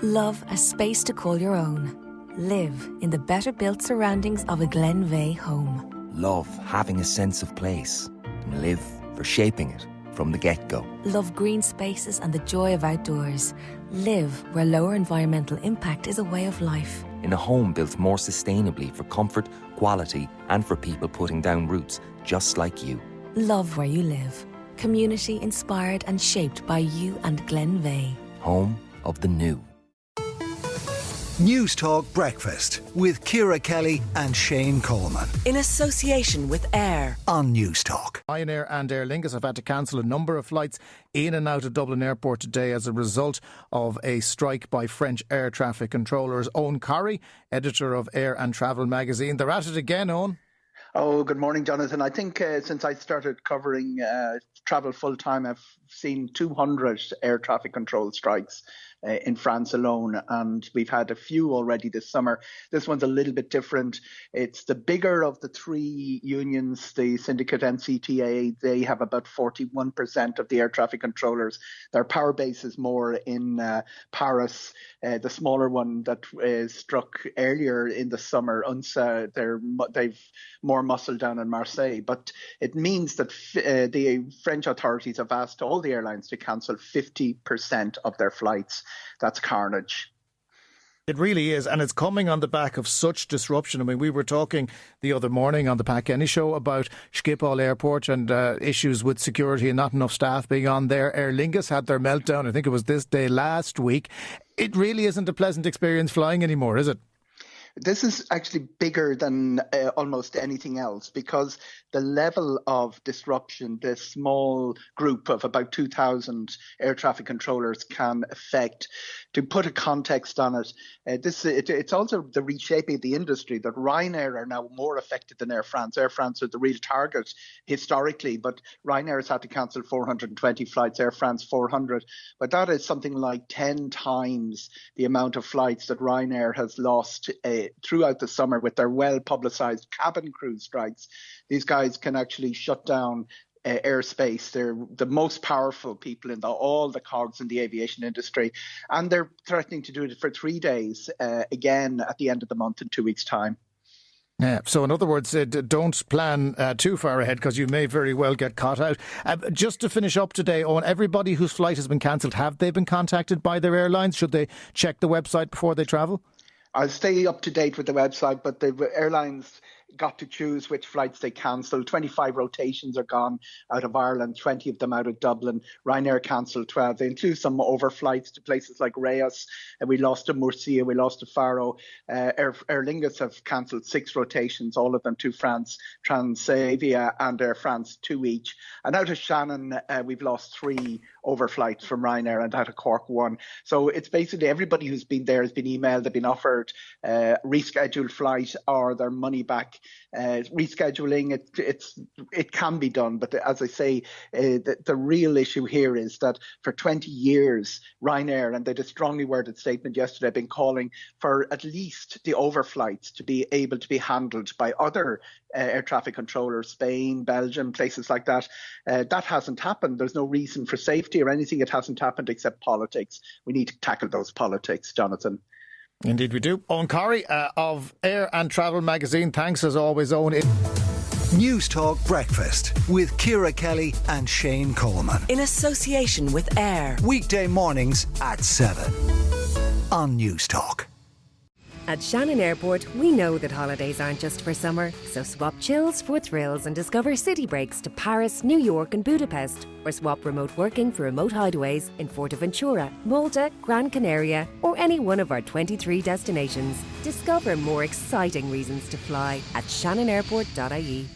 Love a space to call your own. Live in the better built surroundings of a Glenveigh home. Love having a sense of place. And live for shaping it from the get-go. Love green spaces and the joy of outdoors. Live where lower environmental impact is a way of life. In a home built more sustainably for comfort, quality and for people putting down roots just like you. Love where you live. Community inspired and shaped by you and Glenveigh. Home of the new. Newstalk Breakfast with Ciara Kelly and Shane Coleman. In association with Air. On Newstalk. Ryanair and Aer Lingus have had to cancel a number of flights in and out of Dublin Airport today as a result of a strike by French air traffic controllers. Eoghan Corry, editor of Air and Travel magazine. They're at it again, Eoghan. Oh, good morning, Jonathan. I think since I started covering travel full-time, I've seen 200 air traffic control strikes in France alone, and we've had a few already this summer. This one's a little bit different. It's the bigger of the three unions, the syndicate NCTA. They have about 41% of the air traffic controllers. Their power base is more in Paris. The smaller one that struck earlier in the summer, UNSA, they've more muscle down in Marseille. But it means that the French authorities have asked all the airlines to cancel 50% of their flights. That's carnage. It really is, and it's coming on the back of such disruption. I mean, we were talking the other morning on the Pat Kenny show about Schiphol Airport and issues with security and not enough staff being on there. Aer Lingus had their meltdown, I think it was this day last week. It really isn't a pleasant experience flying anymore, is it? This is actually bigger than almost anything else, because the level of disruption this small group of about 2,000 air traffic controllers can affect. To put a context on it, it's also the reshaping of the industry, that Ryanair are now more affected than Air France. Air France are the real target historically, but Ryanair has had to cancel 420 flights, Air France 400. But that is something like 10 times the amount of flights that Ryanair has lost throughout the summer with their well-publicised cabin crew strikes. These guys can actually shut down airspace. They're the most powerful people in all the cogs in the aviation industry, and they're threatening to do it for 3 days again at the end of the month in 2 weeks' time. Yeah, so in other words, don't plan too far ahead, because you may very well get caught out. Just to finish up today, on everybody whose flight has been cancelled, have they been contacted by their airlines? Should they check the website before they travel? I'll stay up to date with the website, but the airlines got to choose which flights they cancelled. 25 rotations are gone out of Ireland, 20 of them out of Dublin. Ryanair cancelled 12. They include some overflights to places like Reus, and we lost to Murcia, we lost to Faro. Aer Lingus have cancelled 6 rotations, all of them to France, Transavia and Air France 2 each. And out of Shannon, we've lost 3 overflights from Ryanair, and out of Cork 1. So it's basically everybody who's been there has been emailed, they've been offered rescheduled flight or their money back. Rescheduling, it can be done, but as I say, the real issue here is that for 20 years, Ryanair, and they had a strongly worded statement yesterday, been calling for at least the overflights to be able to be handled by other air traffic controllers, Spain, Belgium, places like that. That hasn't happened. There's no reason for safety or anything. It hasn't happened except politics. We need to tackle those politics, Jonathan. Indeed we do. Eoghan Corry of Air and Travel magazine. Thanks as always, Eoghan. Newstalk Breakfast with Ciara Kelly and Shane Coleman. In association with Air. Weekday mornings at 7 on Newstalk. At Shannon Airport, we know that holidays aren't just for summer, so swap chills for thrills and discover city breaks to Paris, New York and Budapest, or swap remote working for remote hideaways in Fuerteventura, Malta, Gran Canaria or any one of our 23 destinations. Discover more exciting reasons to fly at shannonairport.ie.